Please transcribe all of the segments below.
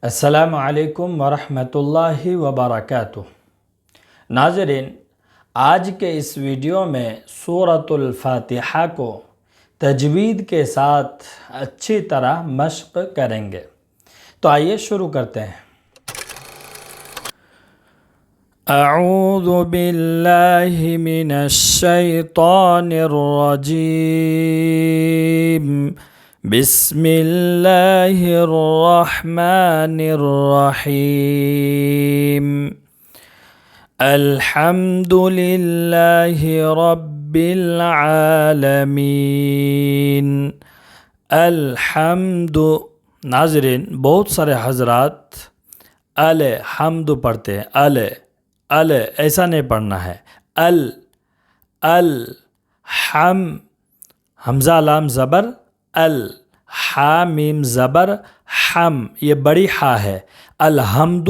السلام علیکم ورحمۃ اللہ وبرکاتہ۔ ناظرین، آج کے اس ویڈیو میں سورۃ الفاتحہ کو تجوید کے ساتھ اچھی طرح مشق کریں گے، تو آئیے شروع کرتے ہیں۔ اعوذ باللہ من الشیطان الرجیم، بسم اللہ الرحمن الرحیم، الحمد للہ رب العالمین۔ الحمد، ناظرین بہت سارے حضرات الحمد پڑھتے ہیں، ایسا نہیں پڑھنا ہے۔ الحم، حمزہ لام زبر، حامیم زبر، حم، یہ بڑی ہا ہے۔ الحمد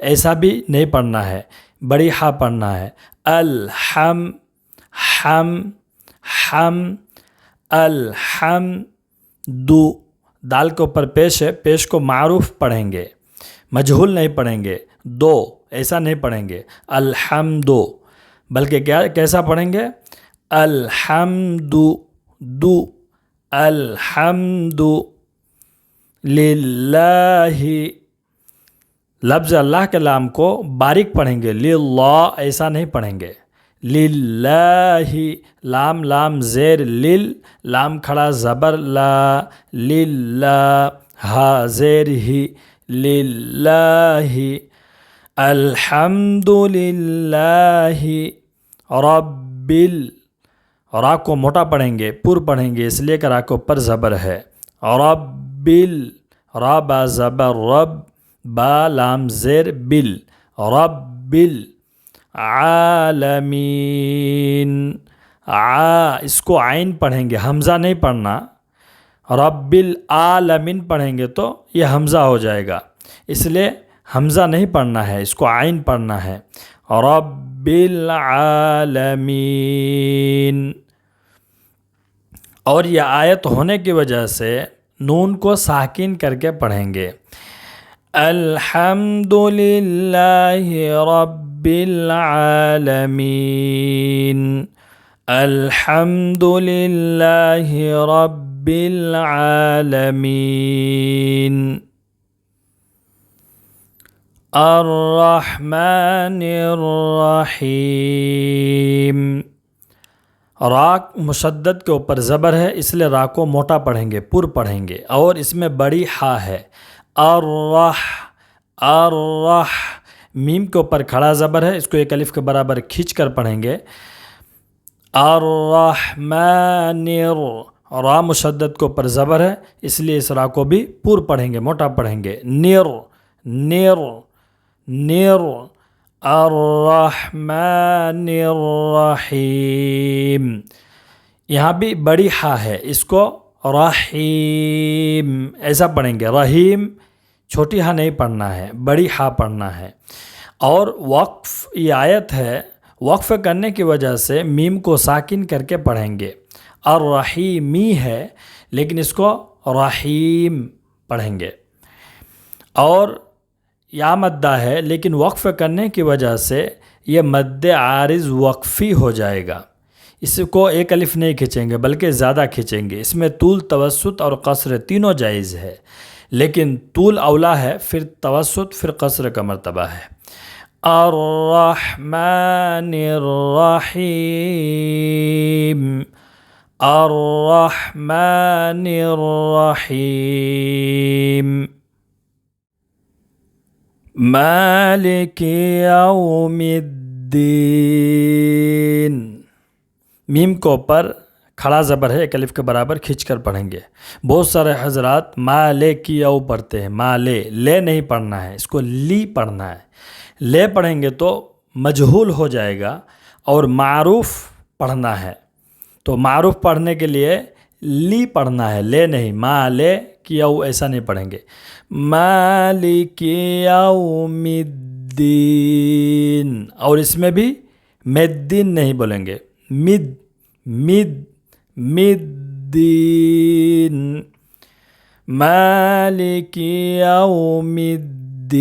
ایسا بھی نہیں پڑھنا ہے، بڑی ہا پڑھنا ہے۔ الحم، حم، حم، الحمد، دال کے اوپر پیش ہے، پیش کو معروف پڑھیں گے، مجہول نہیں پڑھیں گے۔ دو ایسا نہیں پڑھیں گے الحمد، بلکہ کیسا پڑھیں گے؟ الحمد دو، الحمد للہ، لفظ اللہ کے لام کو باریک پڑھیں گے، للہ ایسا نہیں پڑھیں گے۔ للہ، لام زیر لل، لام کھڑا زبر لا، للہ، ہا زیر ہی، للہ، الحمد للہ رب را کو موٹا پڑھیں گے، پر پڑھیں گے، اس لیے کہ را کے اوپر زبر ہے۔ رب را با زبر رب، با لام زیر بل، رب العالمین۔ اس کو عین پڑھیں گے، حمزہ نہیں پڑھنا۔ رب العالمین پڑھیں گے تو یہ حمزہ ہو جائے گا، اس لیے حمزہ نہیں پڑھنا ہے، اس کو عین پڑھنا ہے۔ رب العالمین۔ اور یہ آیت ہونے کی وجہ سے نون کو ساکن کر کے پڑھیں گے۔ الحمد للہ رب العالمین، الحمد للہ رب العالمین، الرحمن الرحیم۔ را مشدد کے اوپر زبر ہے، اس لیے را کو موٹا پڑھیں گے، پر پڑھیں گے، اور اس میں بڑی ہا ہے۔ میم کے اوپر کھڑا زبر ہے، اس کو ایک الف کے برابر کھینچ کر پڑھیں گے۔ الرحمن، را مشدد کے اوپر زبر ہے، اس لیے اس را کو بھی پر پڑھیں گے، موٹا پڑھیں گے۔ نیر، الرحمن الرحیم، یہاں بھی بڑی ہا ہے، اس کو رحیم ایسا پڑھیں گے۔ رحیم چھوٹی ہا نہیں پڑھنا ہے، بڑی ہا پڑھنا ہے۔ اور وقف، یہ آیت ہے، وقف کرنے کی وجہ سے میم کو ساکن کر کے پڑھیں گے۔ الرحیمی ہے لیکن اس کو رحیم پڑھیں گے۔ اور یا مدہ ہے لیکن وقف کرنے کی وجہ سے یہ مد عارض وقفی ہو جائے گا، اس کو ایک الف نہیں کھینچیں گے بلکہ زیادہ کھینچیں گے۔ اس میں طول، توسط اور قصر تینوں جائز ہے، لیکن طول اولا ہے، پھر توسط، پھر قصر کا مرتبہ ہے۔ الرحمن الرحیم، الرحمن الرحیم، مالک یوم الدین۔ میم کے اوپر کھڑا زبر ہے، ایک الف کے برابر کھینچ کر پڑھیں گے۔ بہت سارے حضرات مالک یو پڑھتے ہیں، لے نہیں پڑھنا ہے، اس کو لی پڑھنا ہے۔ لے پڑھیں گے تو مجہول ہو جائے گا، اور معروف پڑھنا ہے، تو معروف پڑھنے کے لیے لی پڑھنا ہے، لے نہیں۔ مالک یو ایسا نہیں پڑھیں گے۔ مالک یوم الدین، اور اس میں بھی مدین نہیں بولیں گے، مد دین، مالك يوم الدين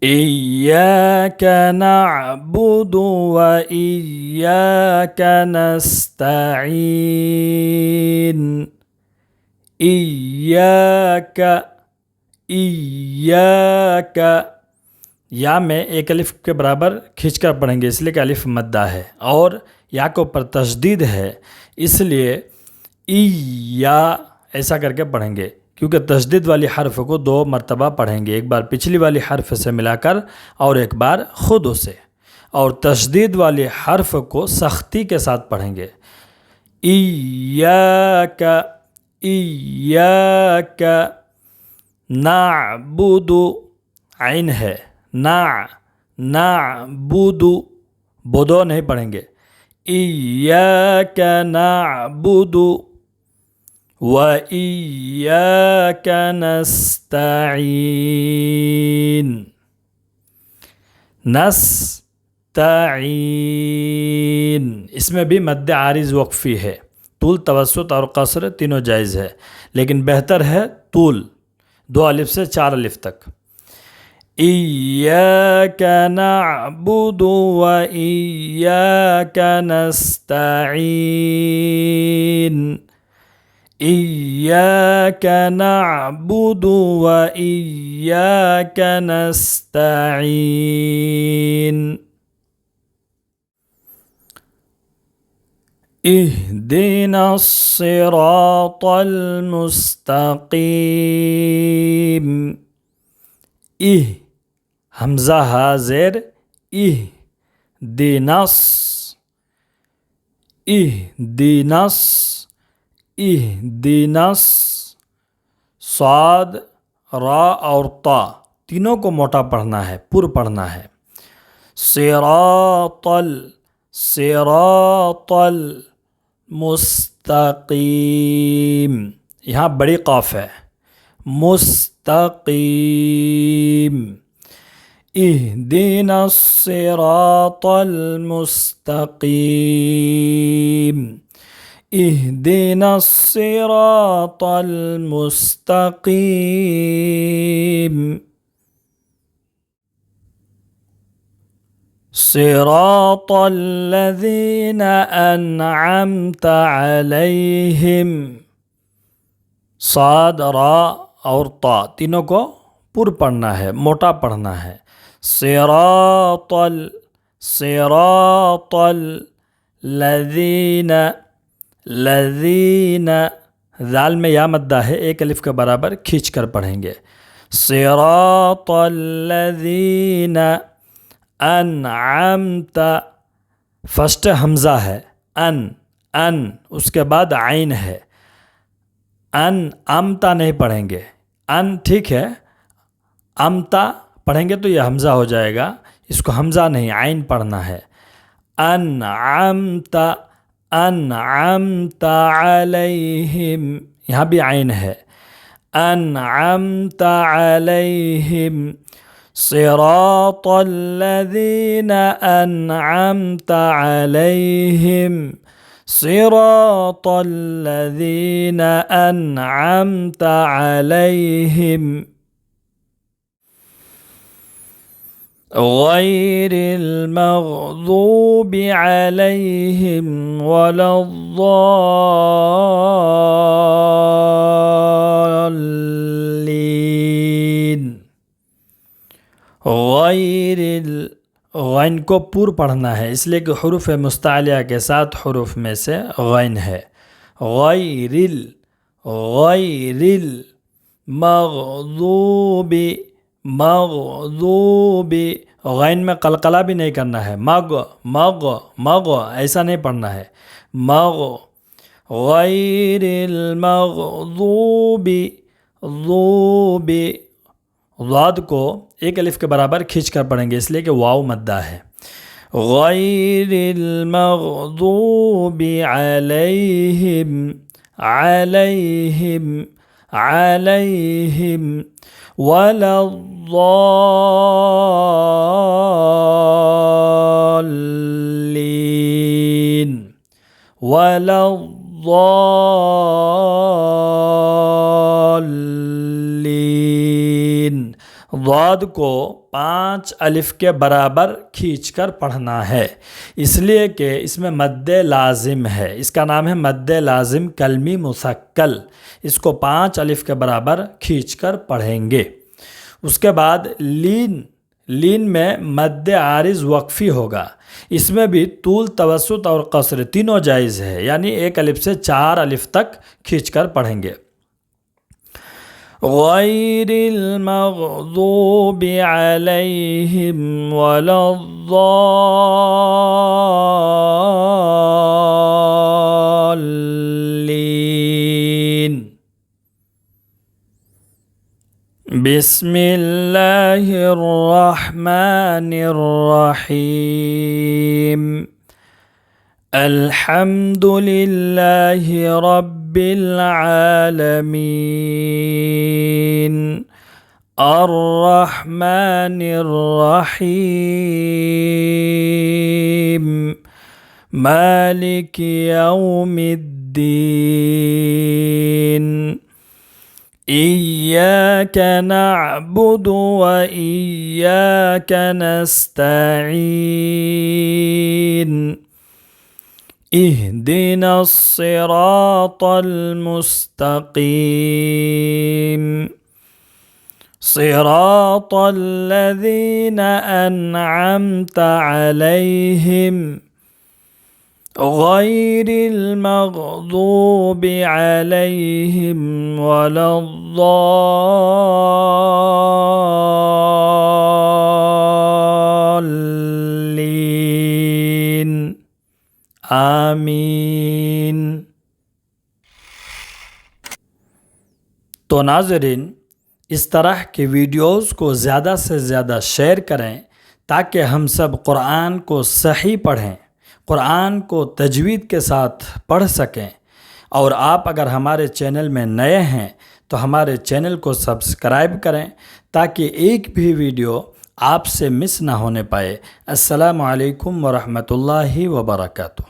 إياك نعبد وإياك نستعين إياك إياك یا میں ایک الف کے برابر کھینچ کر پڑھیں گے اس لیے کہ الف مدہ ہے اور یا کے اوپر تشدید ہے اس لیے یا ایسا کر کے پڑھیں گے کیونکہ تشدید والی حرف کو 2 مرتبہ پڑھیں گے، ایک بار پچھلی والی حرف سے ملا کر اور ایک بار خود اسے، اور تشدید والی حرف کو سختی کے ساتھ پڑھیں گے۔ ایاک ایاک نعبد عین ہے نعبد بدو نہیں پڑھیں گے، ایاک نعبد وَإِيَّاكَ نَسْتَعِينُ نستعین اس میں بھی مد عارض وقفی ہے، طول توسط اور قصر تینوں جائز ہے لیکن بہتر ہے طول 2 الف سے 4 الف تک۔ ایاک نعبد وإیاک نستعین إياك نعبد وإياك نستعين اهدنا الصراط المستقيم حمزہ ہا زیر دینس اہدینس صاد را اور طا تینوں کو موٹا پڑھنا ہے، پر پڑھنا ہے۔ صراط المستقیم یہاں بڑی قاف ہے، مستقیم اہدنا الصراط المستقیم اهدنا الصراط المستقيم صراط الذين أنعمت عليهم صاد را اور طا تینوں کو پر پڑھنا ہے، موٹا پڑھنا ہے۔ صراط الذين لذین ذال میں یا مدہ ہے، ایک الف کے برابر کھینچ کر پڑھیں گے۔ صراط الذین انعمت فرسٹ حمزہ ہے، ان اس کے بعد عین ہے، امتا نہیں پڑھیں گے، ٹھیک ہے، امتا پڑھیں گے تو یہ حمزہ ہو جائے گا، اس کو حمزہ نہیں عین پڑھنا ہے۔ انعمت علیہم یہاں بھی عین ہے، انعمت علیہم صراط الذین انعمت علیہم صراط الذین انعمت علیہم غیر المغضوب علیہم ولا الضالین غین کو پر پڑھنا ہے اس لیے کہ حروف مستعلیہ کے ساتھ حروف میں سے غین ہے۔ غیر المغضوب غین میں قلقلہ بھی نہیں کرنا ہے، مغ ایسا نہیں پڑھنا ہے، غیر المغضوب ضاد کو ایک الف کے برابر کھینچ کر پڑھیں گے اس لیے کہ واو مدہ ہے۔ غیر المغضوب علیہم ولا الضالین ولا الضالین، ضاد کو 5 الف کے برابر کھینچ کر پڑھنا ہے، اس لیے کہ اس میں مد لازم ہے، اس کا نام ہے مد لازم کلمی مثقل، اس کو 5 الف کے برابر کھینچ کر پڑھیں گے۔ اس کے بعد لین میں مد عارض وقفی ہوگا، اس میں بھی طول، توسط اور قصر تینوں جائز ہے، یعنی 1 الف سے 4 الف تک کھینچ کر پڑھیں گے۔ غیر المغضوب علیہم ولا الضالین۔ بسم اللہ الرحمن الرحیم۔ الحمد للہ رب العالمین، الرحمن الرحیم، مالک یوم الدین، ایاک نعبد و ایاک نستعین، اہدنا الصراط المستقیم، صراط الذین انعمت علیہم غیر المغضوب علیہم ولا الضالین، آمین۔ تو ناظرین، اس طرح کی ویڈیوز کو زیادہ سے زیادہ شیئر کریں تاکہ ہم سب قرآن کو صحیح پڑھیں، قرآن کو تجوید کے ساتھ پڑھ سکیں۔ اور آپ اگر ہمارے چینل میں نئے ہیں تو ہمارے چینل کو سبسکرائب کریں تاکہ ایک بھی ویڈیو آپ سے مس نہ ہونے پائے۔ السلام علیکم ورحمۃ اللہ وبرکاتہ۔